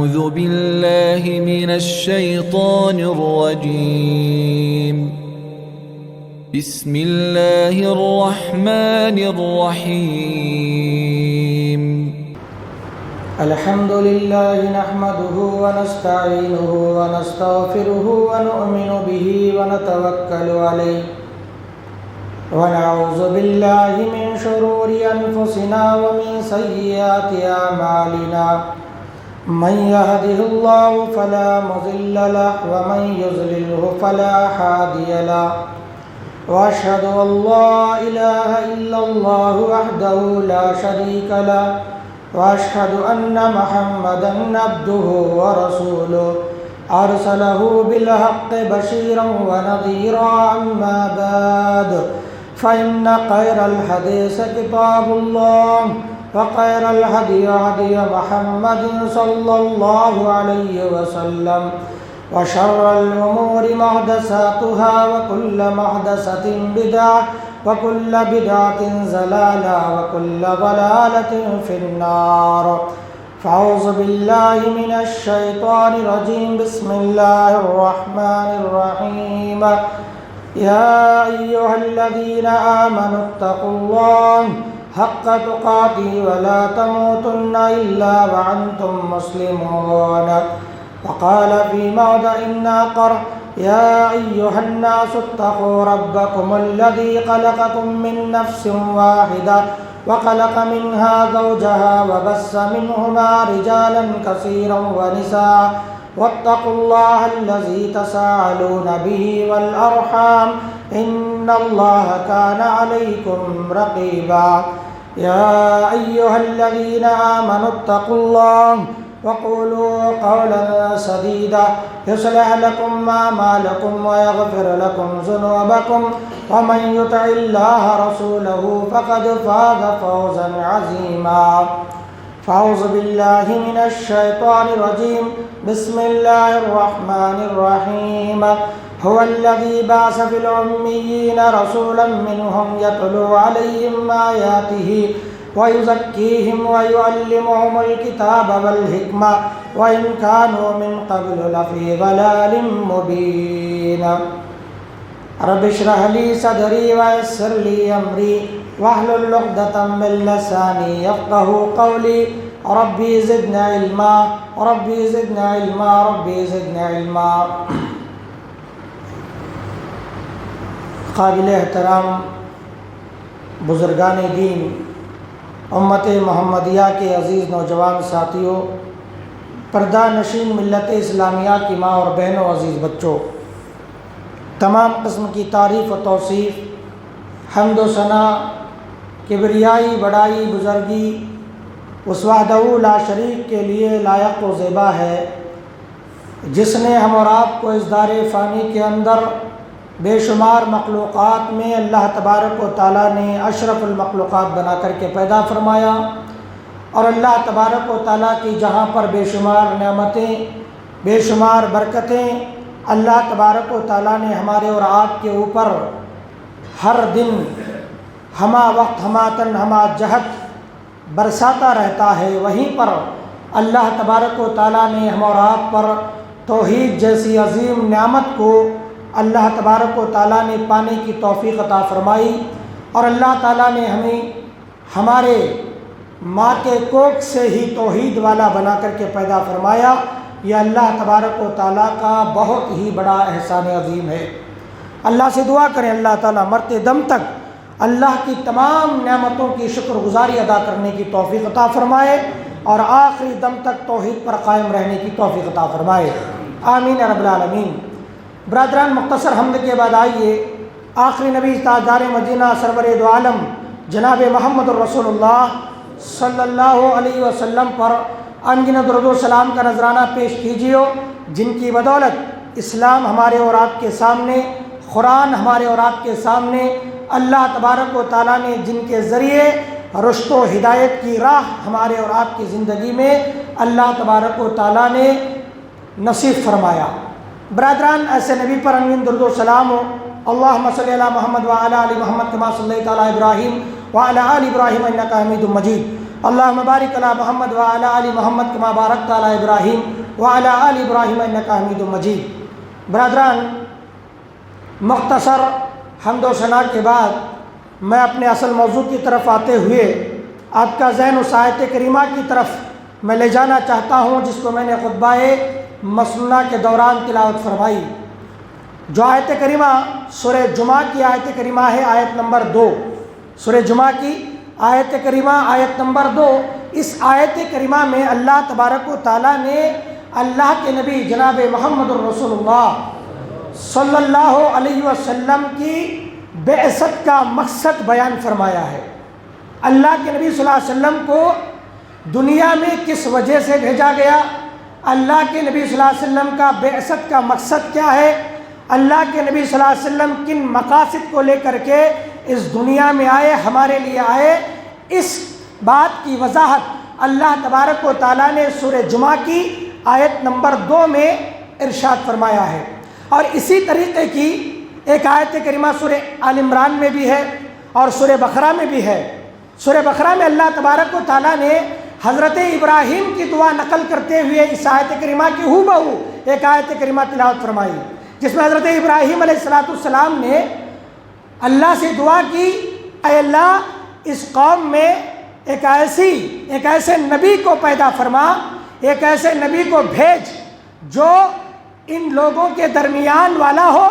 أعوذ بالله من الشيطان الرجيم بسم الله الرحمن الرحيم الحمد لله نحمده ونستعينه ونستغفره ونؤمن به ونتوكل عليه ونعوذ بالله من شرور أنفسنا ومن سيئات أعمالنا من يهده الله فلا مضل له ومن يضلله فلا هادي له وأشهد أن لا إله إلا الله وحده لا شريك له وأشهد أن محمدًا عبده ورسوله أرسله بالحق بشيرا ونذيرا أما بعد فإن خير الحديث كتاب الله وخير الهدي هدي محمد صلى الله عليه وسلم وشر الأمور محدثاتها وكل محدثة بدعة وكل بدعة ضلالة وكل ضلالة في النار فأعوذ بالله من الشيطان الرجيم بسم الله الرحمن الرحيم يا أيها الذين آمنوا اتقوا الله حق تقاته ولا تموتن إلا وأنتم مسلمون وقال في موضع آخر يا أيها الناس اتقوا ربكم الذي خلقكم من نفس واحدة وخلق منها زوجها وبث منهما رجالا كثيرا ونساء واتقوا الله الذي تساءلون به والأرحام إن الله كان عليكم رقيبا يا أيها الذين آمنوا اتقوا الله وقولوا قولا سديدا يصلح لكم أعمالكم ويغفر لكم ذنوبكم ومن يطع الله رسوله فقد فاز فوزا عظيما فأعوذ بالله من الشيطان الرجيم بسم الله الرحمن الرحيم هو الذي بعث في الأميين رسولا منهم يتلو عليهم آياته ويزكيهم ويعلمهم الكتاب والحكمة وإن كانوا من قبل لفي ضلال مبين رب اشرح لي صدري ويسر لي أمري واحلل عقدة من لساني يفقهوا قولي ربي زدنا علما ربي زدنا علما ربي زدنا علما قابل احترام بزرگان دین، امت محمدیہ کے عزیز نوجوان ساتھیوں، پردہ نشین ملت اسلامیہ کی ماں اور بہنوں، عزیز بچوں، تمام قسم کی تعریف و توصیف، حمد و ثنا، کبریائی، بڑائی، بزرگی اس وحدہ لا شریک کے لیے لائق و زیبا ہے، جس نے ہم اور آپ کو اس دار فانی کے اندر بے شمار مخلوقات میں اللہ تبارک و تعالیٰ نے اشرف المخلوقات بنا کر کے پیدا فرمایا، اور اللہ تبارک و تعالیٰ کی جہاں پر بے شمار نعمتیں، بے شمار برکتیں اللہ تبارک و تعالیٰ نے ہمارے اور آپ کے اوپر ہر دن ہمہ وقت ہمہ تن ہمہ جہت برساتا رہتا ہے، وہیں پر اللہ تبارک و تعالیٰ نے ہم اور آپ پر توحید جیسی عظیم نعمت کو اللہ تبارک و تعالیٰ نے پانے کی توفیق عطا فرمائی، اور اللہ تعالیٰ نے ہمیں ہمارے ماں کے کوکھ سے ہی توحید والا بنا کر کے پیدا فرمایا۔ یہ اللہ تبارک و تعالیٰ کا بہت ہی بڑا احسان عظیم ہے۔ اللہ سے دعا کریں اللہ تعالیٰ مرتے دم تک اللہ کی تمام نعمتوں کی شکر گزاری ادا کرنے کی توفیق عطا فرمائے، اور آخری دم تک توحید پر قائم رہنے کی توفیق عطا فرمائے، آمین رب العالمین۔ برادران، مختصر حمد کے بعد آئیے آخری نبی تاجدار مدینہ سرور دو عالم جناب محمد الرسول اللہ صلی اللہ علیہ وسلم پر انگنت درود و سلام کا نذرانہ پیش کیجیے، جن کی بدولت اسلام ہمارے اور آپ کے سامنے، قرآن ہمارے اور آپ کے سامنے، اللہ تبارک و تعالیٰ نے جن کے ذریعے رشد و ہدایت کی راہ ہمارے اور آپ کی زندگی میں اللہ تبارک و تعالیٰ نے نصیب فرمایا۔ برادران، ایسے نبی پر انگن درود و سلام ہو۔ اللہم صلی علی محمد وعلی آل محمد کما صلیت علی ابراہیم وعلی آل ابراہیم انکا حمید مجید۔ اللہم بارک علی محمد وعلی آل محمد کما بارکت علی ابراہیم وعلی آل ابراہیم انک حمید مجید۔ برادران، مختصر حمد و ثنا کے بعد میں اپنے اصل موضوع کی طرف آتے ہوئے آپ کا ذہن اس آیت کریمہ کی طرف میں لے جانا چاہتا ہوں جس کو میں نے خطبہ مسنونہ کے دوران تلاوت فرمائی۔ جو آیت کریمہ سورہ جمعہ کی آیت کریمہ ہے، آیت نمبر 2، سورہ جمعہ کی آیت کریمہ آیت نمبر 2۔ اس آیت کریمہ میں اللہ تبارک و تعالیٰ نے اللہ کے نبی جناب محمد الرسول اللہ صلی اللہ علیہ وسلم کی بعثت کا مقصد بیان فرمایا ہے۔ اللہ کے نبی صلی اللہ علیہ وسلم کو دنیا میں کس وجہ سے بھیجا گیا، اللہ کے نبی صلی اللہ علیہ وسلم کا بعثت کا مقصد کیا ہے، اللہ کے نبی صلی اللہ علیہ وسلم کن مقاصد کو لے کر کے اس دنیا میں آئے، ہمارے لیے آئے، اس بات کی وضاحت اللہ تبارک و تعالیٰ نے سورہ جمعہ کی آیت نمبر 2 میں ارشاد فرمایا ہے۔ اور اسی طریقے کی ایک آیت کریمہ سورہ آل عمران میں بھی ہے اور سورہ بقرہ میں بھی ہے۔ سورہ بقرہ میں اللہ تبارک و تعالیٰ نے حضرت ابراہیم کی دعا نقل کرتے ہوئے اس آیت کریمہ کی ہو بہو ایک آیت کریمہ تلاوت فرمائی، جس میں حضرت ابراہیم علیہ السلام نے اللہ سے دعا کی، اے اللہ اس قوم میں ایک ایسے نبی کو پیدا فرما، ایک ایسے نبی کو بھیج جو ان لوگوں کے درمیان والا ہو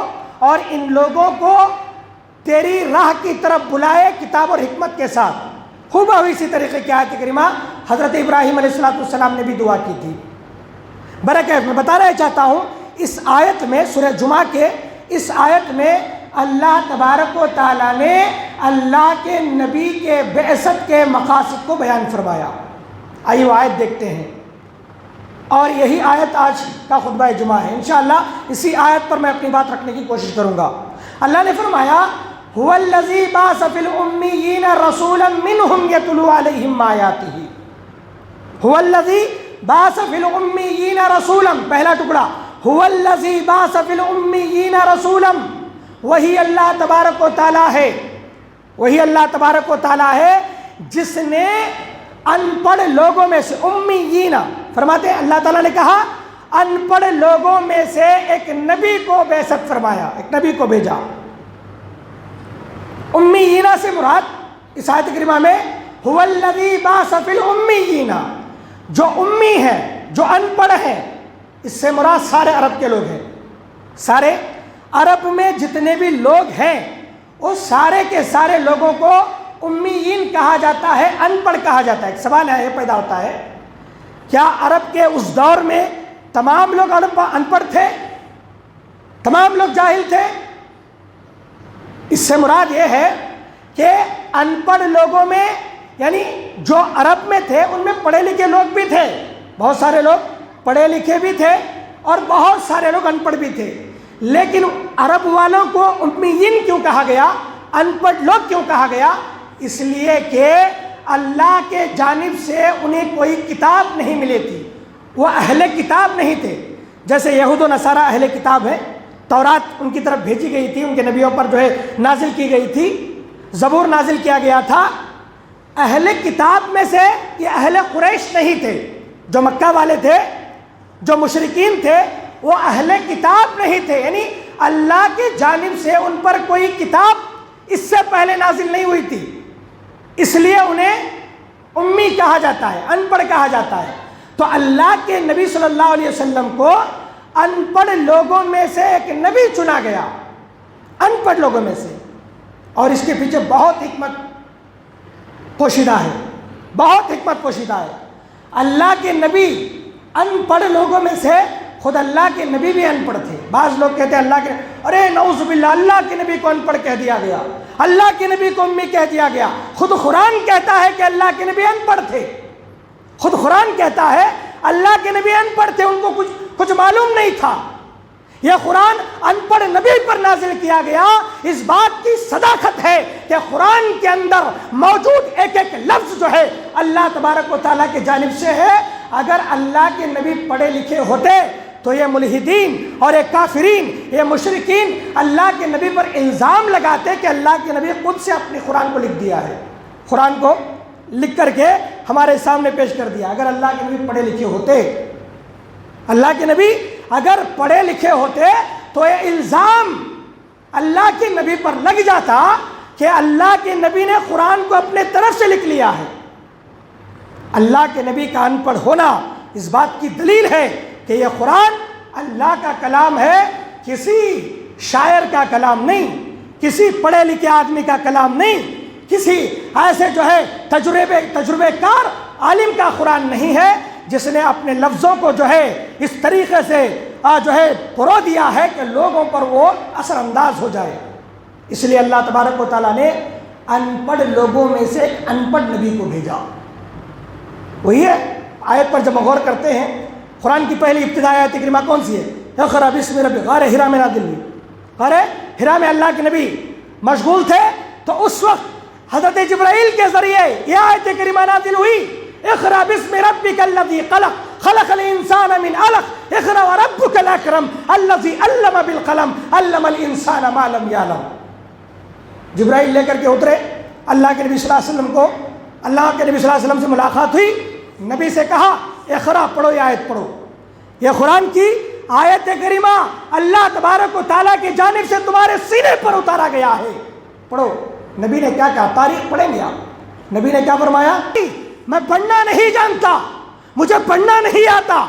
اور ان لوگوں کو تیری راہ کی طرف بلائے کتاب اور حکمت کے ساتھ۔ خوب اسی طریقے کی آیت کریمہ حضرت ابراہیم علیہ السلام نے بھی دعا کی تھی۔ برکت میں بتانا چاہتا ہوں، اس آیت میں سورہ جمعہ کے اس آیت میں اللہ تبارک و تعالیٰ نے اللہ کے نبی کے بعثت کے مقاصد کو بیان فرمایا۔ آئیے وہ آیت دیکھتے ہیں، اور یہی آیت آج کا خطبہ جمعہ ہے۔ انشاءاللہ اسی آیت پر میں اپنی بات رکھنے کی کوشش کروں گا۔ اللہ نے فرمایا هو الذی بعث فی الامیین رسولا منہم یتلو علیہم آیاتہ۔ هو الذی بعث فی الامیین رسولا، پہلا ٹکڑا، هو الذی بعث فی الامیین رسولا، وہی اللہ تبارک و تعالیٰ ہے، وہی اللہ تبارک و تعالیٰ ہے جس نے ان پڑھ لوگوں میں سے، امیین فرماتے ہیں اللہ تعالیٰ نے کہا ان پڑھ لوگوں میں سے ایک نبی کو بعثت فرمایا، ایک نبی کو بھیجا۔ امیین سے مراد اس آیت کریمہ میں هو الذی بعث فی الامیین، جو امی ہیں، جو ان پڑھ ہیں، اس سے مراد سارے عرب کے لوگ ہیں۔ سارے عرب میں جتنے بھی لوگ ہیں وہ سارے کے سارے لوگوں کو امیین کہا جاتا ہے، ان پڑھ کہا جاتا ہے۔ ایک سوال ہے، یہ پیدا ہوتا ہے، کیا عرب کے اس دور میں تمام لوگ ان پڑھ تھے، تمام لوگ جاہل تھے؟ اس سے مراد یہ ہے کہ ان پڑھ لوگوں میں یعنی جو عرب میں تھے ان میں پڑھے لکھے لوگ بھی تھے، بہت سارے لوگ پڑھے لکھے بھی تھے اور بہت سارے لوگ ان پڑھ بھی تھے، لیکن عرب والوں کو امیین کیوں کہا گیا، ان پڑھ لوگ کیوں کہا گیا؟ اس لیے کہ اللہ کے جانب سے انہیں کوئی کتاب نہیں ملی تھی، وہ اہل کتاب نہیں تھے۔ جیسے یہود و نصارہ اہل کتاب ہے، تورات ان کی طرف بھیجی گئی تھی، ان کے نبیوں پر جو ہے نازل کی گئی تھی، زبور نازل کیا گیا تھا۔ اہل کتاب میں سے یہ اہل قریش نہیں تھے، جو مکہ والے تھے، جو مشرکین تھے، وہ اہل کتاب نہیں تھے، یعنی اللہ کی جانب سے ان پر کوئی کتاب اس سے پہلے نازل نہیں ہوئی تھی، اس لیے انہیں امی کہا جاتا ہے، ان پڑھ کہا جاتا ہے۔ تو اللہ کے نبی صلی اللہ علیہ وسلم کو ان پڑھ لوگوں میں سے ایک نبی چنا گیا، ان پڑھ لوگوں میں سے، اور اس کے پیچھے بہت حکمت پوشیدہ ہے، بہت حکمت پوشیدہ ہے۔ اللہ کے نبی ان پڑھ لوگوں میں سے، خود اللہ کے نبی بھی ان پڑھ تھے۔ بعض لوگ کہتے ہیں اللہ کے، ارے نعوذ باللہ، اللہ کے نبی کو ان پڑھ کہہ دیا گیا، اللہ کے نبی کو امی کہہ دیا گیا۔ خود قرآن کہتا ہے کہ اللہ کے نبی ان پڑھ تھے، خود قرآن کہتا ہے اللہ کے نبی ان پڑھ تھے، ان کو کچھ معلوم نہیں تھا۔ یہ قرآن ان پڑھ نبی پر نازل کیا گیا، اس بات کی صداقت ہے کہ قرآن کے اندر موجود ایک ایک لفظ جو ہے اللہ تبارک و تعالیٰ کی جانب سے ہے۔ اگر اللہ کے نبی پڑھے لکھے ہوتے تو یہ ملحدین اور یہ کافرین، یہ مشرکین اللہ کے نبی پر الزام لگاتے کہ اللہ کے نبی خود سے اپنے قرآن کو لکھ دیا ہے، قرآن کو لکھ کر کے ہمارے سامنے پیش کر دیا۔ اگر اللہ کے نبی پڑھے لکھے ہوتے، اللہ کے نبی اگر پڑھے لکھے ہوتے تو یہ الزام اللہ کے نبی پر لگ جاتا کہ اللہ کے نبی نے قرآن کو اپنے طرف سے لکھ لیا ہے۔ اللہ کے نبی کا ان پڑھ ہونا اس بات کی دلیل ہے کہ یہ قرآن اللہ کا کلام ہے، کسی شاعر کا کلام نہیں، کسی پڑھے لکھے آدمی کا کلام نہیں، کسی ایسے جو ہے تجربے کار عالم کا قرآن نہیں ہے جس نے اپنے لفظوں کو جو ہے اس طریقے سے جو ہے پرو دیا ہے کہ لوگوں پر وہ اثر انداز ہو جائے۔ اس لیے اللہ تبارک و تعالیٰ نے ان پڑھ لوگوں میں سے ایک ان پڑھ نبی کو بھیجا۔ وہی ہے آیت پر جب غور کرتے ہیں، قرآن کی پہلی ابتدائی آیت کریمہ کون سی ہے؟ اقرأ بسم ربک، غار ہرا میں نازل ہوئی۔ غار ہرا میں اللہ کے نبی مشغول تھے تو اس وقت حضرت جبرائیل کے ذریعے یہ آیت کریمہ نازل ہوئی، اقرأ بسم ربک الذی خلق خلق الانسان من علق اقرأ وربک الاکرم الذی علم بالقلم علم الانسان ما لم یعلم۔ جبرائیل لے کر کے اترے اللہ کے نبی صلی اللہ علیہ وسلم کو، اللہ کے نبی صلی اللہ علیہ وسلم سے ملاقات ہوئی، نبی سے کہا اقرأ پڑھو، یہ آیت پڑھو، یہ قرآن کی آیت کریمہ اللہ تبارک و تعالیٰ کی جانب سے تمہارے سینے پر اتارا گیا ہے، پڑھو۔ نبی نے کیا کہا؟ تاریخ پڑھیں گے آپ؟ نبی نے کیا فرمایا؟ میں پڑھنا نہیں جانتا، مجھے پڑھنا نہیں آتا،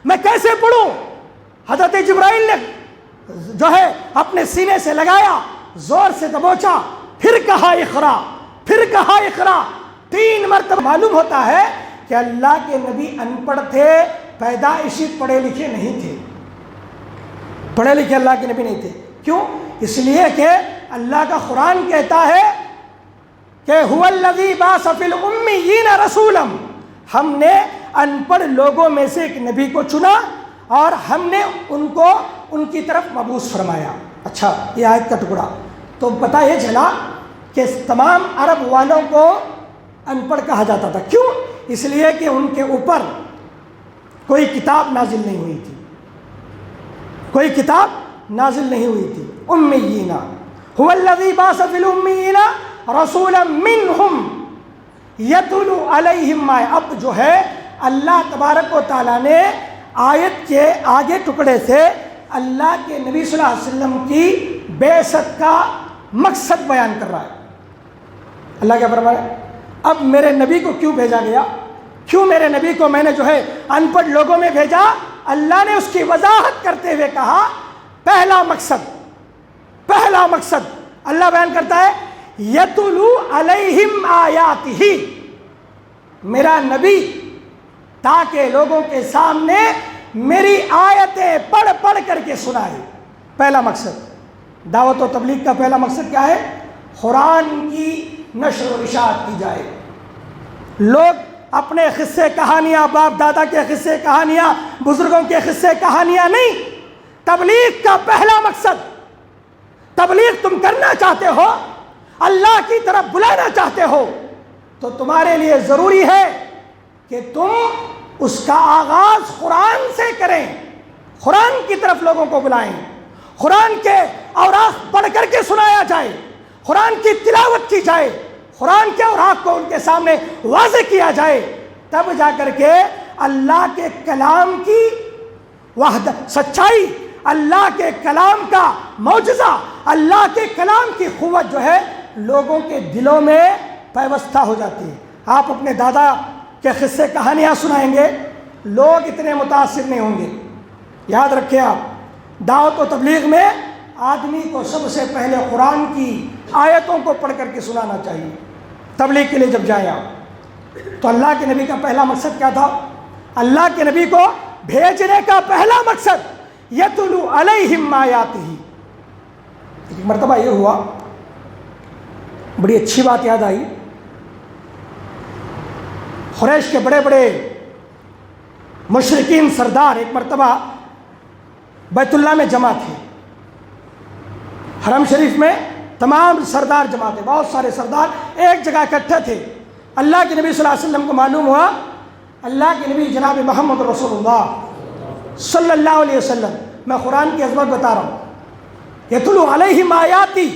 میں کیسے پڑھوں؟ حضرت جبرائیل نے جو ہے اپنے سینے سے لگایا، زور سے دبوچا، پھر کہا اقرأ، پھر کہا اقرأ، 3 مرتبہ۔ معلوم ہوتا ہے کہ اللہ کے نبی ان پڑھ تھے، پیدائشی پڑھے لکھے نہیں تھے، پڑھے لکھے اللہ کے نبی نہیں تھے۔ کیوں؟ اس لیے کہ اللہ کا قرآن کہتا ہے کہ هو الذی بعث فی الامیین رسولا، ہم نے ان پڑھ لوگوں میں سے ایک نبی کو چنا اور ہم نے ان کو ان کی طرف مبعوث فرمایا۔ اچھا، یہ آیت کا ٹکڑا تو پتہ یہ چلا کہ تمام عرب والوں کو ان پڑھ کہا جاتا تھا۔ کیوں؟ اس لیے کہ ان کے اوپر کوئی کتاب نازل نہیں ہوئی تھی، کوئی کتاب نازل نہیں ہوئی تھی۔ امیین، هو الذی بعث فی الامیین رسولا منہم یتلو علیہم آیات۔ اب جو ہے اللہ تبارک و تعالیٰ نے آیت کے آگے ٹکڑے سے اللہ کے نبی صلی اللہ علیہ وسلم کی بعثت کا مقصد بیان کر رہا ہے۔ اللہ کیا فرمایا؟ اب میرے نبی کو کیوں بھیجا گیا؟ کیوں میرے نبی کو میں نے جو ہے ان پڑھ لوگوں میں بھیجا؟ اللہ نے اس کی وضاحت کرتے ہوئے کہا پہلا مقصد اللہ بیان کرتا ہے یتلو علیہم آیاتہ، میرا نبی تاکہ لوگوں کے سامنے میری آیتیں پڑھ پڑھ کر کے سنائے۔ پہلا مقصد دعوت و تبلیغ کا پہلا مقصد کیا ہے؟ قرآن کی نشر و اشاعت کی جائے۔ لوگ اپنے قصے کہانیاں، باپ دادا کے قصے کہانیاں، بزرگوں کے قصے کہانیاں نہیں، تبلیغ کا پہلا مقصد، تبلیغ تم کرنا چاہتے ہو، اللہ کی طرف بلانا چاہتے ہو تو تمہارے لیے ضروری ہے کہ تم اس کا آغاز قرآن سے کریں، قرآن کی طرف لوگوں کو بلائیں، قرآن کے اوراق پڑھ کر کے سنایا جائے، قرآن کی تلاوت کی جائے، قرآن کے اوراق کو ان کے سامنے واضح کیا جائے، تب جا کر کے اللہ کے کلام کی وحدت، سچائی، اللہ کے کلام کا معجزہ، اللہ کے کلام کی قوت جو ہے لوگوں کے دلوں میں پیوستہ ہو جاتی ہے۔ آپ اپنے دادا کے قصے کہانیاں سنائیں گے، لوگ اتنے متاثر نہیں ہوں گے۔ یاد رکھیں آپ، دعوت و تبلیغ میں آدمی کو سب سے پہلے قرآن کی آیتوں کو پڑھ کر کے سنانا چاہیے۔ تبلیغ کے لیے جب جائیں آپ تو اللہ کے نبی کا پہلا مقصد کیا تھا؟ اللہ کے نبی کو بھیجنے کا پہلا مقصد یتلو علیہم آیاتہ۔ ایک مرتبہ یہ ہوا، بڑی اچھی بات یاد آئی، قریش کے بڑے بڑے مشرکین سردار ایک مرتبہ بیت اللہ میں جمع تھے، حرم شریف میں تمام سردار جمع تھے، بہت سارے سردار ایک جگہ اکٹھے تھے۔ اللہ کے نبی صلی اللہ علیہ وسلم کو معلوم ہوا، اللہ کے نبی جناب محمد رسول اللہ صلی اللہ علیہ وسلم، میں قرآن کی عظمت بتا رہا ہوں، یتلو علیہم آیاتی،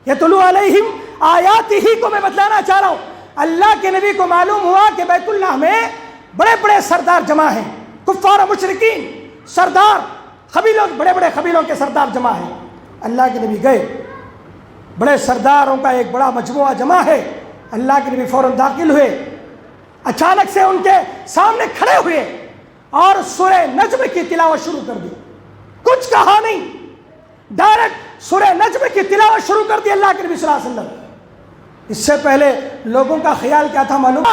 یتلو علیہم آیاتی ہی کو میں بتلانا چاہ رہا ہوں، اللہ کے نبی کو معلوم ہوا کہ بیت اللہ میں بڑے بڑے سردار جمع ہیں، کفار و مشرکین سردار، قبیلوں، بڑے بڑے قبیلوں کے سردار جمع ہیں۔ اللہ کے نبی گئے، بڑے سرداروں کا ایک بڑا مجموعہ جمع ہے۔ اللہ کے نبی فوراً داخل ہوئے، اچانک سے ان کے سامنے کھڑے ہوئے اور سورہ نجم کی تلاوت شروع کر دی، کچھ کہا نہیں، ڈائریکٹ سورہ نجم کی تلاوت شروع کر دی اللہ کے نبی صلی اللہ علیہ وسلم۔ اس سے پہلے لوگوں کا خیال کیا تھا معلوم؟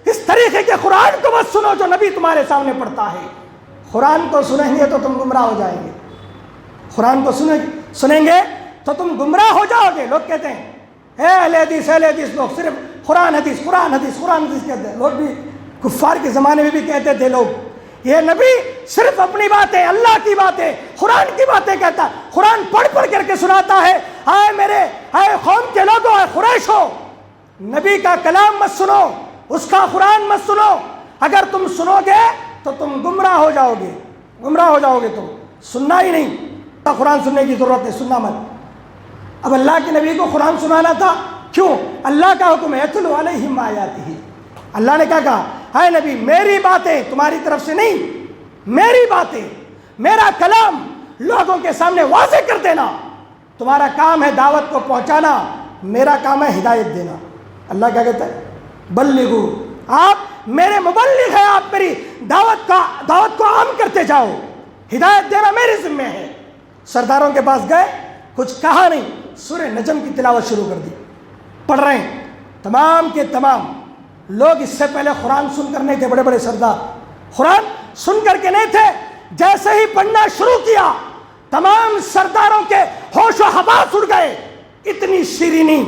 اس طریقے کے قرآن کو مت سنو جو نبی تمہارے سامنے پڑھتا ہے، قرآن کو سنیں گے تو تم گمراہ ہو جائیں گے، قرآن کو سنیں گے تو تم گمراہ ہو جاؤ گے۔ لوگ کہتے ہیں اے اہل حدیث لوگ صرف قرآن حدیث کہتے ہیں، لوگ بھی کفار کے زمانے میں بھی کہتے تھے لوگ، یہ نبی صرف اپنی باتیں، اللہ کی باتیں، قرآن کی باتیں کہتا ہے، قرآن پڑھ کر کے سناتا ہے۔ اے قوم کے لوگوں، اے قریشو، نبی کا کلام مت سنو، اس کا قرآن مت سنو، اگر تم سنو گے تو تم گمراہ ہو جاؤ گے، تم سننا ہی نہیں، قرآن سننے کی ضرورت ہے، سننا مت۔ اب اللہ کے نبی کو قرآن سنانا تھا، کیوں؟ اللہ کا حکم ہے یتلو علیہم آیاتہ، اللہ نے کیا کہا؟ اے نبی میری باتیں تمہاری طرف سے نہیں، میری باتیں، میرا کلام لوگوں کے سامنے واضح کر دینا، تمہارا کام ہے دعوت کو پہنچانا، میرا کام ہے ہدایت دینا۔ اللہ کیا کہتا ہے؟ بلغو، آپ میرے مبلغ ہیں، آپ میری دعوت کو عام کرتے جاؤ، ہدایت دینا میرے ذمہ ہے۔ سرداروں کے پاس گئے، کچھ کہا نہیں، سورہ نجم کی تلاوت شروع کر دی، پڑھ رہے ہیں۔ تمام کے تمام لوگ اس سے پہلے قرآن سن کر نہیں تھے، بڑے بڑے سردار قرآن سن کر کے نہیں تھے، جیسے ہی پڑھنا شروع کیا تمام سرداروں کے ہوش و حواس اڑ گئے۔ اتنی شیرینی،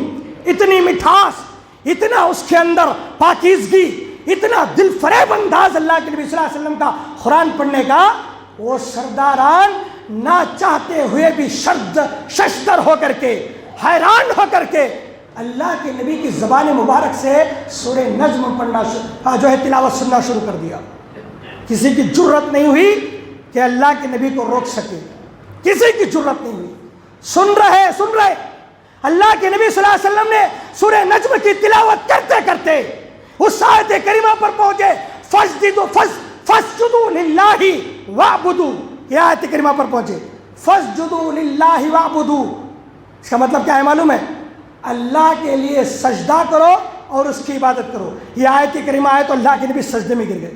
اتنی مٹھاس، اتنا اس کے اندر پاکیزگی، اتنا دل فریب انداز اللہ کے نبی صلی اللہ علیہ وسلم کا قرآن پڑھنے کا، وہ سرداران نہ چاہتے ہوئے بھی ششدر ہو کر کے، حیران ہو کر کے اللہ کے نبی کی زبان مبارک سے سورہ نجم پڑھنا جو ہے تلاوت سننا شروع کر دیا۔ کسی کی جرت نہیں ہوئی کہ اللہ کے نبی کو روک سکے، کسی کی جرت نہیں ہوئی، سن رہے اللہ کے نبی صلی اللہ علیہ وسلم نے سورہ نجم کی تلاوت کرتے کرتے اس آیت کریمہ پر پہنچے، فَاسْجُدُوا لِلَّهِ وَاعْبُدُوا، یہ آیت کریمہ پر پہنچے، فَاسْجُدُوا لِلَّهِ وَاعْبُدُوا، اس کا مطلب کیا ہے معلوم ہے؟ اللہ کے لیے سجدہ کرو اور اس کی عبادت کرو۔ یہ آیت کریمہ آئے تو اللہ کے نبی سجدے میں گر گئے،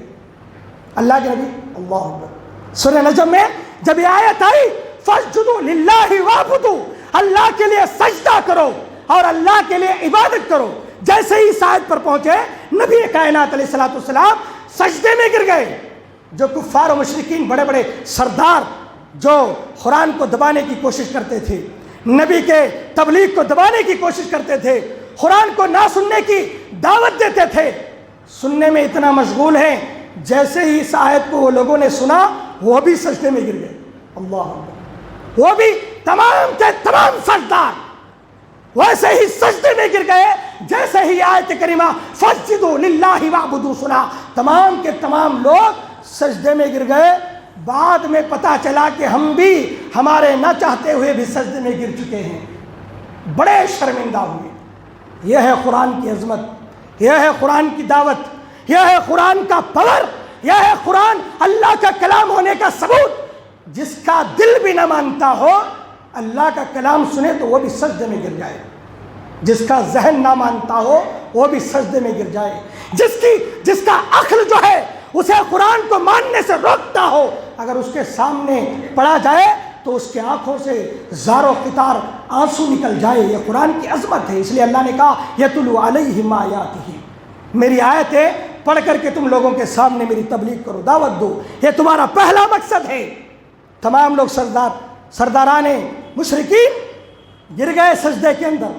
اللہ کے نبی، اللہ اکبر۔ سورہ نجم میں جب یہ آیت آئی فَاسْجُدُوا لِلَّهِ وَاعْبُدُوا، اللہ کے لیے سجدہ کرو اور اللہ کے لیے عبادت کرو، جیسے ہی اس آیت پر پہنچے نبی کائنات علیہ الصلوۃ والسلام سجدے میں گر گئے۔ جو کفار و مشرکین، بڑے بڑے سردار جو قرآن کو دبانے کی کوشش کرتے تھے، نبی کے تبلیغ کو دبانے کی کوشش کرتے تھے، قرآن کو نہ سننے کی دعوت دیتے تھے، سننے میں اتنا مشغول ہیں، جیسے ہی اس آیت کو وہ لوگوں نے سنا وہ بھی سجدے میں گر گئے۔ اللہ اکبر، وہ بھی تمام کے تمام سردار ویسے ہی سجدے میں گر گئے جیسے ہی آیت کریمہ فَاسْجُدُوا لِلَّهِ وَاعْبُدُوا سنا، تمام کے تمام لوگ سجدے میں گر گئے۔ بعد میں پتا چلا کہ ہم بھی ہمارے نہ چاہتے ہوئے بھی سجدے میں گر چکے ہیں، بڑے شرمندہ ہوئے۔ یہ ہے قرآن کی عظمت، یہ ہے قرآن کی دعوت، یہ ہے قرآن کا پاور، یہ ہے قرآن اللہ کا کلام ہونے کا ثبوت۔ جس کا دل بھی نہ مانتا ہو اللہ کا کلام سنے تو وہ بھی سجدے میں گر جائے، جس کا ذہن نہ مانتا ہو وہ بھی سجدے میں گر جائے، جس کا عقل جو ہے اسے قرآن کو ماننے سے روکتا ہو، اگر اس کے سامنے پڑھا جائے تو اس کے آنکھوں سے زار و قطار آنسو نکل جائے۔ یہ قرآن کی عظمت ہے، اس لیے اللہ نے کہا یتلو علیہم آیاتہ، میری آیتیں پڑھ کر کے تم لوگوں کے سامنے میری تبلیغ کرو، دعوت دو، یہ تمہارا پہلا مقصد ہے۔ تمام لوگ سرداران مشرکین گر گئے سجدے کے اندر۔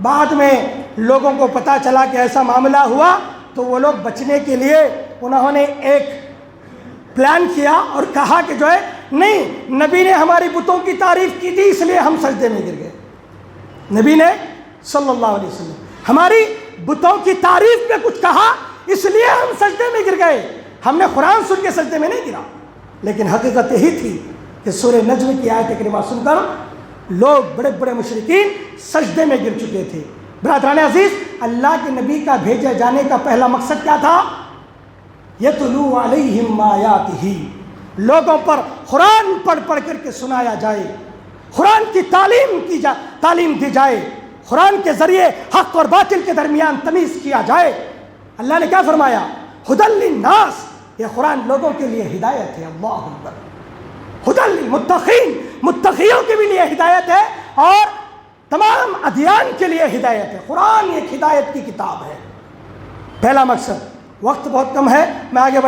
بعد میں لوگوں کو پتہ چلا کہ ایسا معاملہ ہوا تو وہ لوگ بچنے کے لیے انہوں نے ایک پلان کیا اور کہا کہ جو ہے نہیں، نبی نے ہماری بتوں کی تعریف کی تھی اس لیے ہم سجدے میں گر گئے، نبی نے صلی اللہ علیہ وسلم ہماری بتوں کی تعریف میں کچھ کہا اس لیے ہم سجدے میں گر گئے، ہم نے قرآن سن کے سجدے میں نہیں گرا۔ لیکن حقیقت یہی تھی کہ سورہ نجم کی آیت کریمہ سن کر لوگ، بڑے بڑے مشرکین سجدے میں گر چکے تھے۔ برادران عزیز، اللہ کے نبی کا بھیجے جانے کا پہلا مقصد کیا تھا؟ یتلو علیہم آیاتہ، لوگوں پر قرآن پڑھ پڑھ کر کے سنایا جائے، قرآن کی تعلیم دی جائے، قرآن کے ذریعے حق اور باطل کے درمیان تمیز کیا جائے۔ اللہ نے کیا فرمایا؟ ھدی للناس، یہ قرآن لوگوں کے لیے ہدایت ہے۔ اللہ اکبر۔ ھدی للمتقین، متقیوں کے بھی لیے ہدایت ہے اور تمام ادیان کے لیے ہدایت ہے۔ قرآن ایک ہدایت کی کتاب ہے۔ پہلا مقصد، وقت بہت کم ہے، میں آگے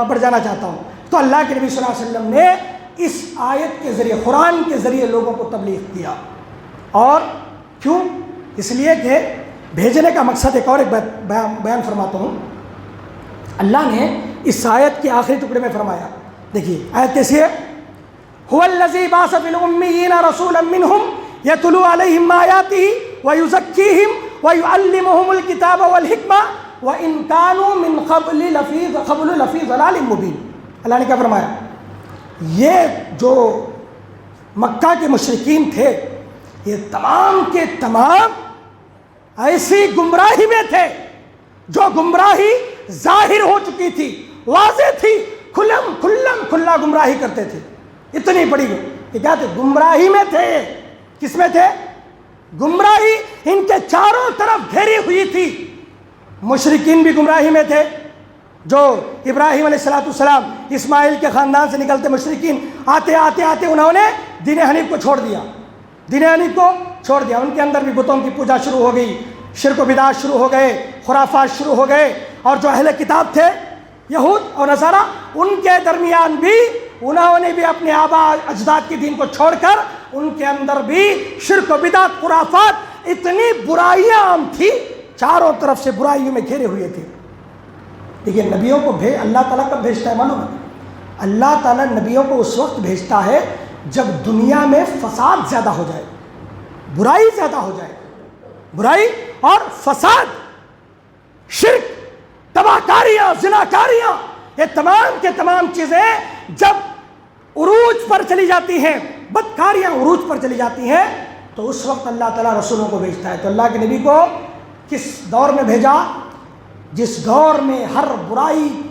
بڑھ جانا چاہتا ہوں۔ تو اللہ کے نبی صلی اللہ علیہ وسلم نے اس آیت کے ذریعے، قرآن کے ذریعے لوگوں کو تبلیغ کیا۔ اور کیوں؟ اس لیے کہ بھیجنے کا مقصد ایک اور بیان فرماتا ہوں۔ اللہ نے اس آیت کے آخری ٹکڑے میں فرمایا، دیکھیے آیت کیسی ہے؟ هو الذی بعث فی الأمیین رسولا منہم یتلو علیہم آیاتہ ویزکیہم ویعلمہم الکتاب والحکمہ وَإِن كَانُوا مِن قَبْلُ لَفِي ضَلَالٍ مُبِينٍ۔ اللہ نے کیا فرمایا؟ یہ جو مکہ کے مشرکین تھے، یہ تمام کے تمام ایسی گمراہی میں تھے جو گمراہی ظاہر ہو چکی تھی، واضح تھی، کھلا گمراہی کرتے تھے۔ اتنی بڑی یہ کیا تھے؟ گمراہی میں تھے۔ کس میں تھے؟ گمراہی ان کے چاروں طرف گھیری ہوئی تھی۔ مشرکین بھی گمراہی میں تھے، جو ابراہیم علیہ السلام اسماعیل کے خاندان سے نکلتے مشرکین، آتے انہوں نے دین حنیف کو چھوڑ دیا، ان کے اندر بھی بتوں کی پوجا شروع ہو گئی، شرک و بدعت شروع ہو گئے، خرافات شروع ہو گئے۔ اور جو اہل کتاب تھے یہود اور نصارہ، ان کے درمیان بھی انہوں نے بھی اپنے آباء اجداد کے دین کو چھوڑ کر ان کے اندر بھی شرک و بدعت، خرافات، اتنی برائیاں عام تھی، چاروں طرف سے برائیوں میں گھیرے ہوئے تھے۔ دیکھیے نبیوں کو اللہ تعالیٰ کب بھیجتا ہے معلوم ہے؟ اللہ تعالیٰ نبیوں کو اس وقت بھیجتا ہے جب دنیا میں فساد زیادہ ہو جائے، برائی زیادہ ہو جائے، برائی اور فساد، شرک، تباہ کاریاں، زناکاریاں، یہ تمام کے تمام چیزیں جب عروج پر چلی جاتی ہیں، بدکاریاں عروج پر چلی جاتی ہیں، تو اس وقت اللہ تعالیٰ رسولوں کو بھیجتا ہے۔ تو اللہ کے نبی کو کس دور میں بھیجا؟ جس دور میں ہر برائی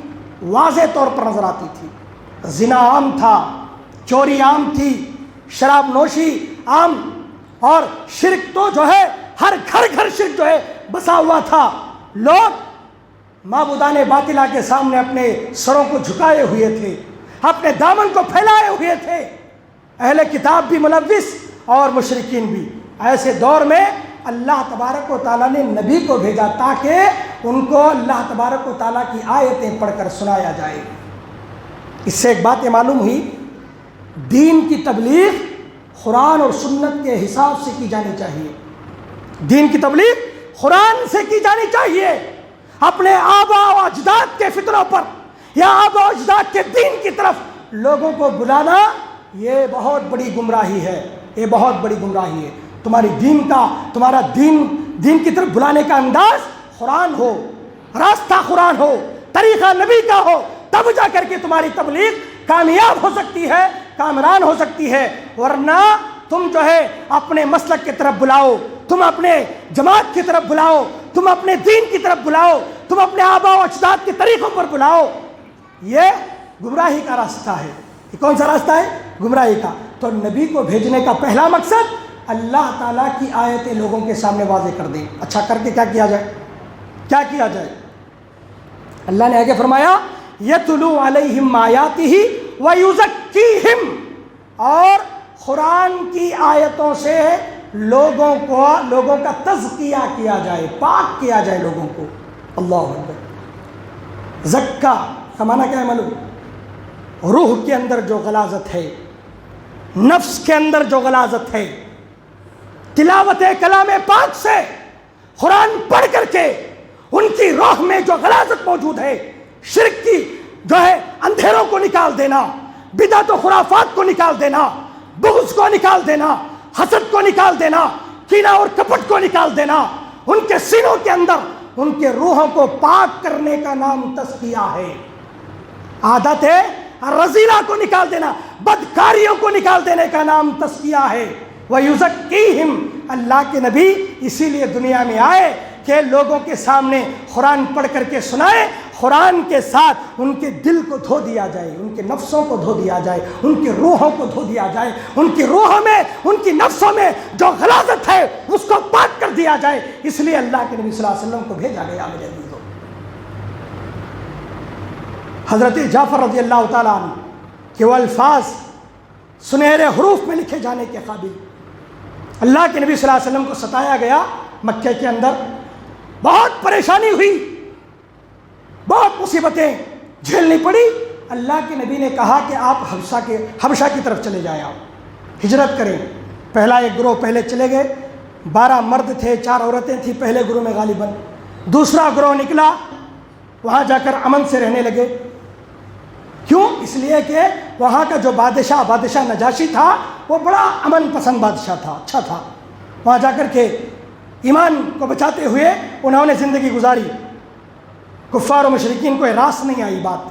واضح طور پر نظر آتی تھی، زنا عام تھا، چوری عام تھی، شراب نوشی عام، اور شرک تو جو ہے ہر گھر شرک جو ہے بسا ہوا تھا۔ لوگ معبودان باطلہ کے سامنے اپنے سروں کو جھکائے ہوئے تھے، اپنے دامن کو پھیلائے ہوئے تھے، اہل کتاب بھی ملوث اور مشرکین بھی۔ ایسے دور میں اللہ تبارک و تعالیٰ نے نبی کو بھیجا تاکہ ان کو اللہ تبارک و تعالیٰ کی آیتیں پڑھ کر سنایا جائے۔ اس سے ایک بات یہ معلوم ہوئی، دین کی تبلیغ قرآن اور سنت کے حساب سے کی جانی چاہیے۔ دین کی تبلیغ قرآن سے کی جانی چاہیے۔ اپنے آباء و اجداد کے فطروں پر یا آباء و اجداد کے دین کی طرف لوگوں کو بلانا، یہ بہت بڑی گمراہی ہے، یہ بہت بڑی گمراہی ہے۔ تمہارا دین کی طرف بلانے کا انداز قرآن ہو، راستہ قرآن ہو، طریقہ نبی کا ہو، تب جا کر کے تمہاری تبلیغ کامیاب ہو سکتی ہے، کامران ہو سکتی ہے۔ ورنہ تم جو ہے اپنے مسلک کی طرف بلاؤ، تم اپنے جماعت کی طرف بلاؤ، تم اپنے دین کی طرف بلاؤ، تم اپنے آباء و اجداد کے طریقوں پر بلاؤ، یہ گمراہی کا راستہ ہے۔ یہ کون سا راستہ ہے؟ گمراہی کا۔ تو نبی کو بھیجنے کا پہلا مقصد اللہ تعالیٰ کی آیتیں لوگوں کے سامنے واضح کر دیں۔ اچھا کر کے کیا کیا جائے؟ کیا کیا جائے؟ اللہ نے آگے فرمایا یتلو علیہم آیاتہ ویزکیہم، اور قرآن کی آیتوں سے لوگوں کا تزکیہ کیا جائے، پاک کیا جائے لوگوں کو۔ اللہ اکبر۔ زکا کا معنی کیا ہے معلوم؟ روح کے اندر جو غلاظت ہے، نفس کے اندر جو غلاظت ہے، تلاوت کلام پاک سے قرآن پڑھ کر کے ان کی روح میں جو غلاظت موجود ہے، شرک کی جو ہے اندھیروں کو نکال دینا، بدعت و خرافات کو نکال دینا، بغض کو نکال دینا، حسد کو نکال دینا، کینہ اور کپٹ کو نکال دینا، ان کے سینوں کے اندر ان کے روحوں کو پاک کرنے کا نام تزکیہ ہے۔ عادت ہے رذیلہ کو نکال دینا، بدکاریوں کو نکال دینے کا نام تزکیہ ہے۔ وَيُزَكِّيهِمْ، اللہ کے نبی اسی لیے دنیا میں آئے کہ لوگوں کے سامنے قرآن پڑھ کر کے سنائے، قرآن کے ساتھ ان کے دل کو دھو دیا جائے، ان کے نفسوں کو دھو دیا جائے، ان کی روحوں کو دھو دیا جائے، ان کی روحوں میں، ان کی نفسوں میں جو غلاظت ہے اس کو پاک کر دیا جائے۔ اس لیے اللہ کے نبی صلی اللہ علیہ وسلم کو بھیجا گیا میرے عزیزوں۔ حضرت جعفر رضی اللہ تعالیٰ عنہ کہ وہ الفاظ سنہرے حروف میں لکھے جانے کے قابل، اللہ کے نبی صلی اللہ علیہ وسلم کو ستایا گیا مکے کے اندر، بہت پریشانی ہوئی، بہت مصیبتیں جھیلنی پڑی۔ اللہ کے نبی نے کہا کہ آپ حبشہ کی طرف چلے جائیں، آپ ہجرت کریں۔ پہلا ایک گروہ پہلے چلے گئے، 12 مرد تھے، 4 عورتیں تھیں پہلے گروہ میں غالباً۔ دوسرا گروہ نکلا، وہاں جا کر امن سے رہنے لگے۔ کیوں؟ اس لیے کہ وہاں کا جو بادشاہ نجاشی تھا وہ بڑا امن پسند بادشاہ تھا، اچھا تھا۔ وہاں جا کر کے ایمان کو بچاتے ہوئے انہوں نے زندگی گزاری، کفار و مشرکین کو راس نہیں آئی بات۔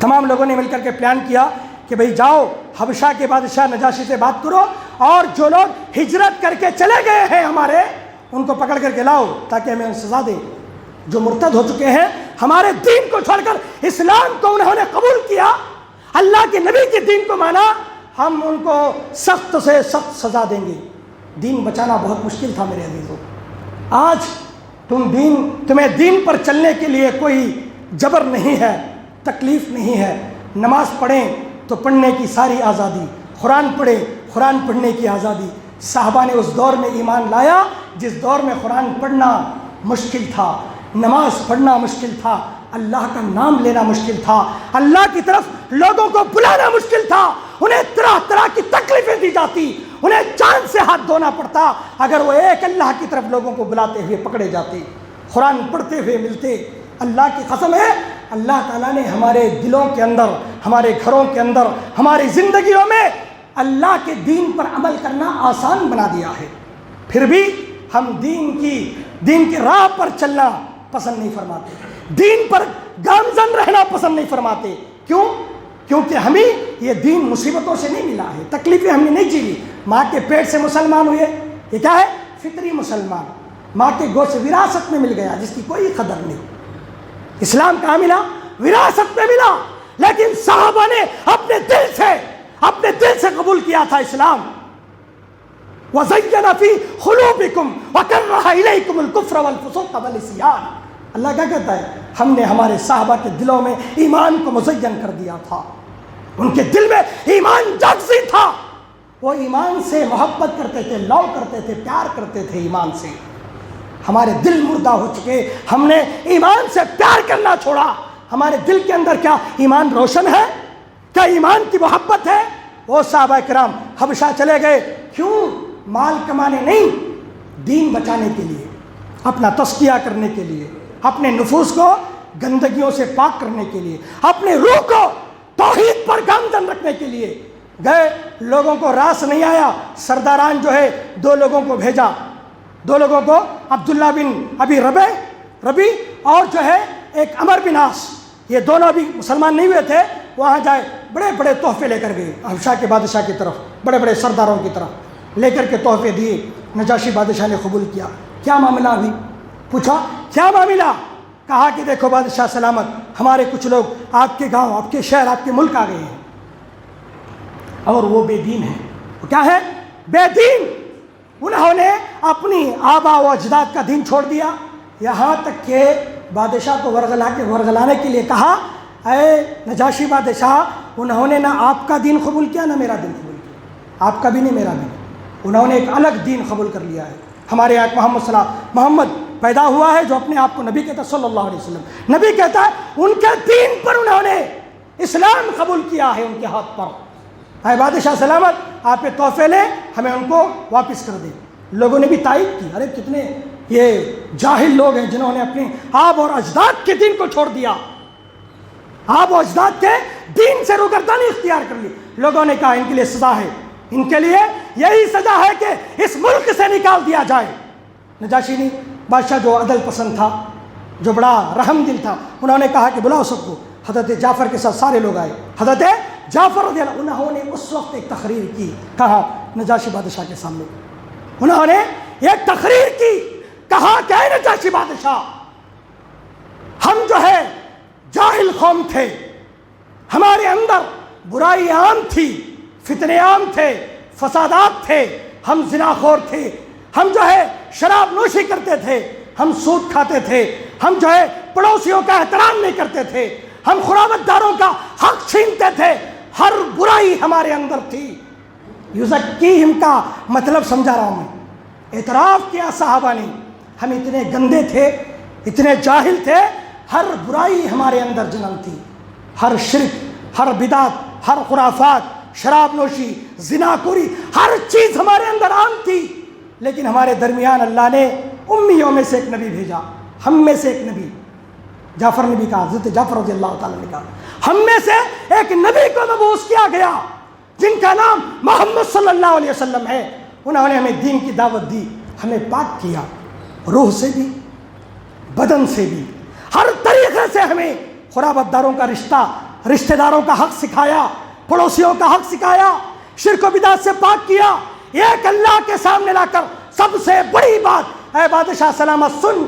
تمام لوگوں نے مل کر کے پلان کیا کہ بھئی جاؤ حبشہ کے بادشاہ نجاشی سے بات کرو، اور جو لوگ ہجرت کر کے چلے گئے ہیں ہمارے، ان کو پکڑ کر کے لاؤ تاکہ ہمیں سزا دے۔ جو مرتد ہو چکے ہیں، ہمارے دین کو چھوڑ کر اسلام کو انہوں نے قبول کیا، اللہ کے نبی کے دین کو مانا، ہم ان کو سخت سے سخت سزا دیں گے۔ دین بچانا بہت مشکل تھا میرے عزیزوں۔ آج تمہیں دین پر چلنے کے لیے کوئی جبر نہیں ہے، تکلیف نہیں ہے۔ نماز پڑھیں تو پڑھنے کی ساری آزادی، قرآن پڑھیں قرآن پڑھنے کی آزادی۔ صحابہ نے اس دور میں ایمان لایا جس دور میں قرآن پڑھنا مشکل تھا، نماز پڑھنا مشکل تھا، اللہ کا نام لینا مشکل تھا، اللہ کی طرف لوگوں کو بلانا مشکل تھا۔ انہیں طرح طرح کی تکلیفیں دی جاتی، انہیں چاند سے ہاتھ دھونا پڑتا اگر وہ ایک اللہ کی طرف لوگوں کو بلاتے ہوئے پکڑے جاتے، قرآن پڑھتے ہوئے ملتے۔ اللہ کی قسم ہے، اللہ تعالیٰ نے ہمارے دلوں کے اندر، ہمارے گھروں کے اندر، ہماری زندگیوں میں اللہ کے دین پر عمل کرنا آسان بنا دیا ہے، پھر بھی ہم دین کی راہ پر چلنا پسند نہیں فرماتے، دین پر گامزن رہنا پسند نہیں فرماتے۔ کیوں؟ کیونکہ ہمیں یہ دین مصیبتوں سے نہیں ملا ہے، تکلیفیں ہم نے نہیں جھیلی۔ ماں کے پیٹ سے مسلمان ہوئے، یہ کیا ہے؟ فطری مسلمان، ماں کے گوشت وراثت میں مل گیا جس کی کوئی قدر نہیں۔ اسلام کہاں ملا؟ وراثت میں ملا، لیکن صحابہ نے اپنے دل سے قبول کیا تھا اسلام۔ وَزَيَّنَ فِي قُلُوبِكُمْ وَكَرَّهَ إِلَيْكُمُ الْكُفْرَ وَالْفُسُوقَ وَالْعِصْيَانَ۔ اللہ کیا کہتا ہے؟ ہم نے ہمارے صحابہ کے دلوں میں ایمان کو مزین کر دیا تھا، ان کے دل میں ایمان جاگزی تھا، وہ ایمان سے محبت کرتے تھے، لو کرتے تھے، پیار کرتے تھے ایمان سے۔ ہمارے دل مردہ ہو چکے، ہم نے ایمان سے پیار کرنا چھوڑا۔ ہمارے دل کے اندر کیا ایمان روشن ہے؟ کیا ایمان کی محبت ہے؟ وہ صحابہ کرام حبشہ چلے گئے، کیوں؟ مال کمانے نہیں، دین بچانے کے لیے، اپنا تزکیہ کرنے کے لیے، اپنے نفوس کو گندگیوں سے پاک کرنے کے لیے، اپنے روح کو توحید پر گامزن رکھنے کے لیے گئے۔ لوگوں کو راس نہیں آیا، سرداران جو ہے 2 لوگوں کو بھیجا، 2 لوگوں کو، عبداللہ بن ابی ربی اور جو ہے ایک عمر بن عاص، یہ دونوں بھی مسلمان نہیں ہوئے تھے۔ وہاں جائے بڑے بڑے تحفے لے کر گئے حبشہ کے بادشاہ کی طرف، بڑے بڑے سرداروں کی طرف لے کر کے تحفے دیے۔ نجاشی بادشاہ نے قبول کیا۔ کیا معاملہ ہوئی؟ پوچھا کیا معاملہ؟ کہا کہ دیکھو بادشاہ سلامت، ہمارے کچھ لوگ آپ کے گاؤں، آپ کے شہر، آپ کے ملک آ گئے ہیں، اور وہ بے دین ہیں۔ وہ کیا ہے؟ بے دین۔ انہوں نے اپنی آبا و اجداد کا دین چھوڑ دیا، یہاں تک کہ بادشاہ کو ورغلانے کے لیے کہا، اے نجاشی بادشاہ، انہوں نے نہ آپ کا دین قبول کیا نہ میرا دین قبول کیا، آپ کا بھی نہیں میرا بھی نہیں، انہوں نے ایک الگ دین قبول کر لیا ہے۔ ہمارے یہاں محمد پیدا ہوا ہے جو اپنے آپ کو نبی کہتا ہے صلی اللہ علیہ وسلم، نبی کہتا ہے ان کے دین پر انہوں نے اسلام قبول کیا ہے، ان کے ہاتھ پر۔ اے بادشاہ سلامت، آپ یہ تحفے لیں، ہمیں ان کو واپس کر دیں۔ لوگوں نے بھی تائید کی، ارے کتنے یہ جاہل لوگ ہیں جنہوں نے اپنے آب اور اجداد کے دین کو چھوڑ دیا، آب و اجداد کے دین سے روگردانی اختیار کر لی۔ لوگوں نے کہا ان کے لیے سزا ہے، ان کے لیے یہی سزا ہے کہ اس ملک سے نکال دیا جائے۔ نجاشی نے، بادشاہ جو عدل پسند تھا، جو بڑا رحم دل تھا، انہوں نے کہا کہ بلاؤ سب کو۔ حضرت جعفر کے ساتھ سارے لوگ آئے. حضرت جعفر رضی اللہ انہوں نے اس وقت ایک تقریر کی. کہا نجاشی بادشاہ کے سامنے انہوں نے ایک تقریر کی. کہا کہ اے نجاشی بادشاہ، ہم جو ہے جاہل قوم تھے، ہمارے اندر برائی عام تھی، فتنے عام تھے، فسادات تھے، ہم زناخور تھے، ہم جو ہے شراب نوشی کرتے تھے، ہم سود کھاتے تھے، ہم جو ہے پڑوسیوں کا احترام نہیں کرتے تھے، ہم خرابت داروں کا حق چھینتے تھے، ہر برائی ہمارے اندر تھی. یزکیہم کا مطلب سمجھا رہا ہوں میں. اعتراف کیا صحابہ نے، ہم اتنے گندے تھے، اتنے جاہل تھے، ہر برائی ہمارے اندر جنم تھی، ہر شرک، ہر بدعت، ہر خرافات، شراب نوشی، زناخوری، ہر چیز ہمارے اندر عام تھی. لیکن ہمارے درمیان اللہ نے امیوں میں سے ایک نبی بھیجا، ہم میں سے ایک نبی. جعفر نے بھی کہا، حضرت جعفر رضی اللہ تعالیٰ نے کہا، ہم میں سے ایک نبی کو مبعوث کیا گیا جن کا نام محمد صلی اللہ علیہ وسلم ہے. انہوں نے ہمیں دین کی دعوت دی، ہمیں پاک کیا، روح سے بھی، بدن سے بھی، ہر طریقے سے ہمیں خرابت داروں کا رشتہ داروں کا حق سکھایا، پڑوسیوں کا حق سکھایا، شرک و بدعت سے پاک کیا. ایک اللہ کے سامنے لا کر سب سے بڑی بات، اے بادشاہ سلامت سن،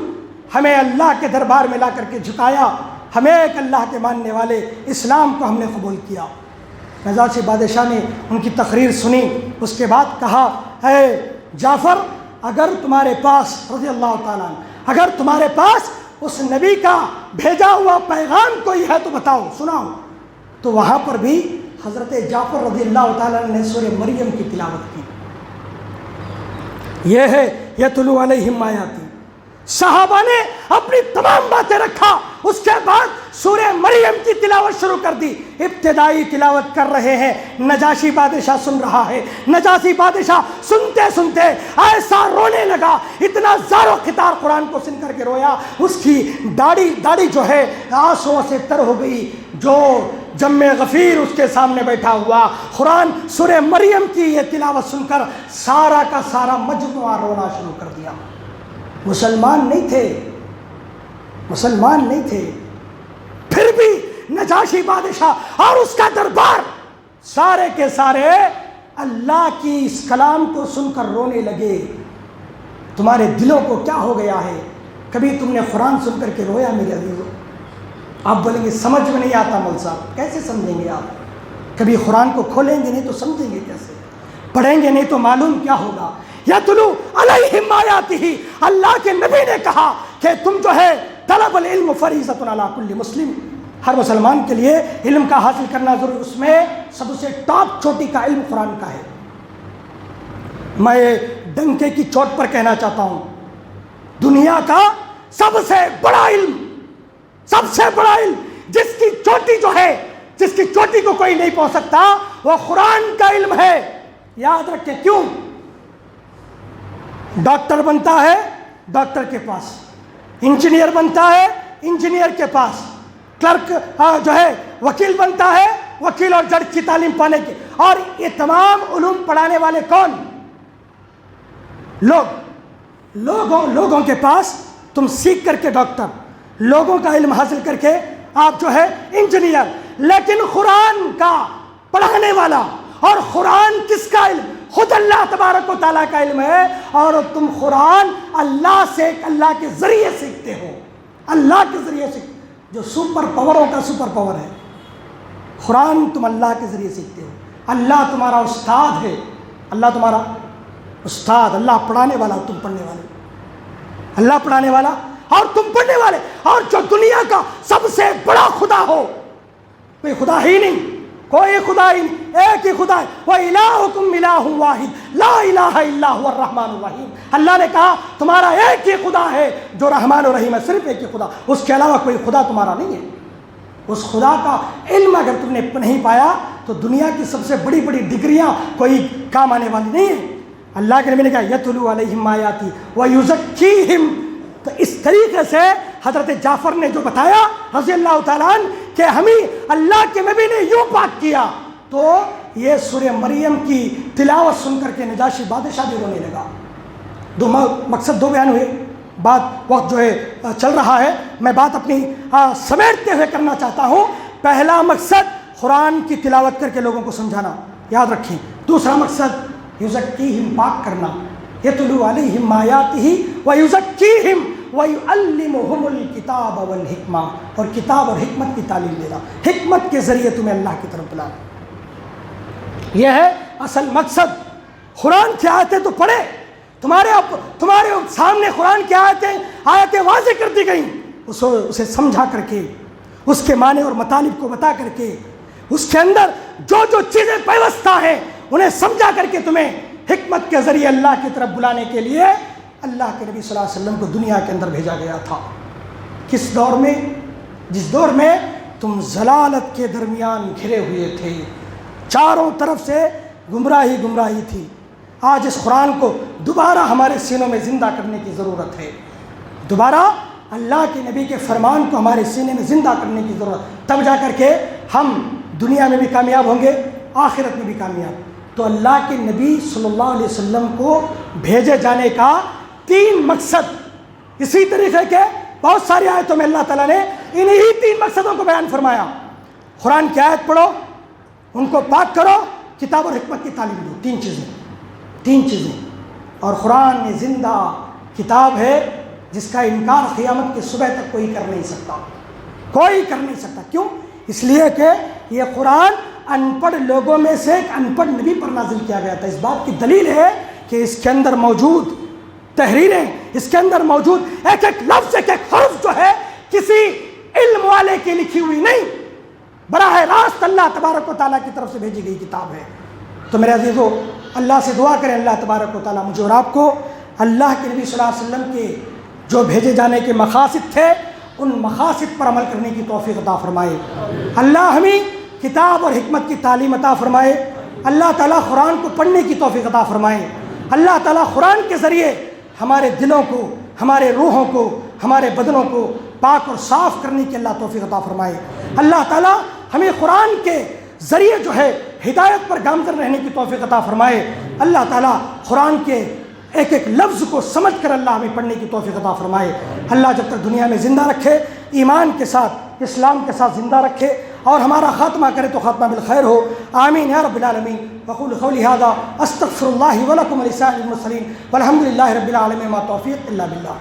ہمیں اللہ کے دربار میں لا کر کے جھکایا، ہمیں ایک اللہ کے ماننے والے اسلام کو ہم نے قبول کیا. نجاشی بادشاہ نے ان کی تقریر سنی. اس کے بعد کہا، اے جعفر، اگر تمہارے پاس رضی اللہ تعالیٰ عنہ، اگر تمہارے پاس اس نبی کا بھیجا ہوا پیغام کوئی ہے تو بتاؤ، سناؤ. تو وہاں پر بھی حضرت جعفر رضی اللہ تعالیٰ عنہ نے سورہ مریم کی تلاوت کی. یہ ہے یتلو علیہم آیاتی. صحابہ نے اپنی تمام باتیں رکھا، اس کے بعد سورہ مریم کی تلاوت شروع کر دی. ابتدائی تلاوت کر رہے ہیں، نجاشی بادشاہ سن رہا ہے. نجاشی بادشاہ سنتے سنتے ایسا رونے لگا، اتنا زار و خطار قرآن کو سن کر کے رویا، اس کی داڑھی جو ہے آنسوؤں سے تر ہو گئی. جو جم غفیر اس کے سامنے بیٹھا ہوا، قرآن سورہ مریم کی یہ تلاوت سن کر سارا کا سارا مجموعہ رونا شروع کر دیا. مسلمان نہیں تھے، پھر بھی نجاشی بادشاہ اور اس کا دربار سارے کے سارے اللہ کی اس کلام کو سن کر رونے لگے. تمہارے دلوں کو کیا ہو گیا ہے؟ کبھی تم نے قرآن سن کر کے رویا میرے عزیزوں؟ آپ بولیں گے سمجھ میں نہیں آتا مول صاحب. کیسے سمجھیں گے آپ؟ کبھی قرآن کو کھولیں گے نہیں تو سمجھیں گے کیسے؟ پڑھیں گے نہیں تو معلوم کیا ہوگا؟ یتلو علیہم آیاتہ، اللہ کے نبی نے کہا کہ تم جو ہے طلب العلم فریضۃ علی کل مسلم، ہر مسلمان کے لیے علم کا حاصل کرنا ضروری. اس میں سب سے ٹاپ چوٹی کا علم قرآن کا ہے. میں ڈنکے کی چوٹ پر کہنا چاہتا ہوں، دنیا کا سب سے بڑا علم، جس کی چوٹی کو کوئی نہیں پہنچ سکتا، وہ قرآن کا علم ہے. یاد رکھیں. کیوں؟ ڈاکٹر بنتا ہے ڈاکٹر کے پاس، انجینئر بنتا ہے انجینئر کے پاس، کلرک جو ہے وکیل بنتا ہے وکیل اور جج کی تعلیم پانے کے. اور یہ تمام علوم پڑھانے والے کون؟ لوگوں کے پاس تم سیکھ کر کے ڈاکٹر، لوگوں کا علم حاصل کر کے آپ جو ہے انجینئر. لیکن قرآن کا پڑھانے والا، اور قرآن کس کا علم؟ خود اللہ تبارک و تعالیٰ کا علم ہے. اور تم قرآن اللہ سے، اللہ کے ذریعے سیکھتے ہو، اللہ کے ذریعے سیکھتے. جو سپر پاوروں کا سپر پاور ہے قرآن، تم اللہ کے ذریعے سیکھتے ہو. اللہ تمہارا استاد ہے، اللہ تمہارا استاد، اللہ پڑھانے والا، تم پڑھنے والے. اللہ پڑھانے والا اور تم پڑھنے والے. اور جو دنیا کا سب سے بڑا خدا ہو، کوئی خدا ہی نہیں، کوئی خدا ہی نہیں، ایک ہی خدا ہے. وَإِلَٰهُكُمْ إِلَٰهٌ وَاحِدٌ لَا إِلَٰهَ إِلَّا هُوَ الرَّحْمَٰنُ الرَّحِيمُ. اللہ نے کہا تمہارا ایک ہی خدا ہے جو رحمان و رحیم ہے، صرف ایک ہی خدا، اس کے علاوہ کوئی خدا تمہارا نہیں ہے. اس خدا کا علم اگر تم نے نہیں پایا تو دنیا کی سب سے بڑی بڑی ڈگریاں کوئی کام آنے والی نہیں ہیں. اللہ کے نبی نے کہا یتلو علیہم آیاتی ویزکیہم. تو اس طریقے سے حضرت جعفر نے جو بتایا رضی اللہ تعالیٰ عنہ کہ ہمیں اللہ کے نبی نے یوں پاک کیا، تو یہ سورہ مریم کی تلاوت سن کر کے نجاشی بادشاہ بھی رونے لگا. مقصد دو بیان ہوئے. وقت جو ہے چل رہا ہے، میں بات اپنی سمیٹتے ہوئے کرنا چاہتا ہوں. پہلا مقصد قرآن کی تلاوت کر کے لوگوں کو سمجھانا، یاد رکھیں۔ دوسرا مقصد یزکیہم، پاک کرنا، یتلو علیہم آیاتہ ویزکیہم ویعلمہم الکتاب والحکمہ، اور کتاب اور حکمت کی تعلیم دینا، حکمت کے ذریعے تمہیں اللہ کی طرف بلانا، یہ ہے اصل مقصد۔ قرآن کی آیتیں تو پڑھے، تمہارے سامنے قرآن کی آیتیں واضح کر دی گئیں، اسے سمجھا کر کے، اس کے معنی اور مطالب کو بتا کر کے، اس کے اندر جو چیزیں پیوستہ ہیں انہیں سمجھا کر کے تمہیں حکمت کے ذریعے اللہ کی طرف بلانے کے لیے اللہ کے نبی صلی اللہ علیہ وسلم کو دنیا کے اندر بھیجا گیا تھا۔ کس دور میں؟ جس دور میں تم ضلالت کے درمیان گھرے ہوئے تھے، چاروں طرف سے گمراہی تھی۔ آج اس قرآن کو دوبارہ ہمارے سینوں میں زندہ کرنے کی ضرورت ہے، دوبارہ اللہ کے نبی کے فرمان کو ہمارے سینے میں زندہ کرنے کی ضرورت، تب جا کر کے ہم دنیا میں بھی کامیاب ہوں گے، آخرت میں بھی کامیاب۔ تو اللہ کے نبی صلی اللہ علیہ وسلم کو بھیجے جانے کا 3 مقصد، اسی طریقے کے بہت ساری آیتوں میں اللہ تعالیٰ نے انہی 3 مقصدوں کو بیان فرمایا۔ قرآن کی آیت پڑھو، ان کو پاک کرو، کتاب اور حکمت کی تعلیم دو، 3 چیزیں۔ اور قرآن یہ زندہ کتاب ہے جس کا انکار قیامت کی صبح تک کوئی کر نہیں سکتا، کوئی کر نہیں سکتا۔ کیوں؟ اس لیے کہ یہ قرآن ان پڑھ لوگوں میں سے ایک ان پڑھ نبی پر نازل کیا گیا تھا۔ اس بات کی دلیل ہے کہ اس کے اندر موجود تحریریں، اس کے اندر موجود ایک ایک لفظ، ایک ایک حرف جو ہے کسی علم والے کی لکھی ہوئی نہیں، براہ راست اللہ تبارک و تعالیٰ کی طرف سے بھیجی گئی کتاب ہے۔ تو میرے عزیزو، اللہ سے دعا کریں اللہ تبارک و تعالیٰ مجھے اور آپ کو اللہ کے نبی صلی اللہ علیہ وسلم کے جو بھیجے جانے کے مقاصد تھے ان مقاصد پر عمل کرنے کی توفیق عطا فرمائے۔ اللہ ہمیں کتاب اور حکمت کی تعلیم عطا فرمائے۔ اللہ تعالیٰ قرآن کو پڑھنے کی توفیق عطا فرمائے۔ اللہ تعالیٰ قرآن کے ذریعے ہمارے دلوں کو، ہمارے روحوں کو، ہمارے بدنوں کو پاک اور صاف کرنے کی اللہ توفیق عطا فرمائے۔ اللہ تعالیٰ ہمیں قرآن کے ذریعے جو ہے ہدایت پر گامزن رہنے کی توفیق عطا فرمائے۔ اللہ تعالیٰ قرآن کے ایک ایک لفظ کو سمجھ کر اللہ ہمیں پڑھنے کی توفیق عطا فرمائے۔ اللہ جب تک دنیا میں زندہ رکھے، ایمان کے ساتھ، اسلام کے ساتھ زندہ رکھے، اور ہمارا خاتمہ کرے تو خاتمہ بالخیر ہو، آمین یا رب العالمین۔ وقول قولی ھذا استغفر اللہ ولکم ولسائر المرسلین والحمد للہ رب العالمین، ما توفیق الا باللہ۔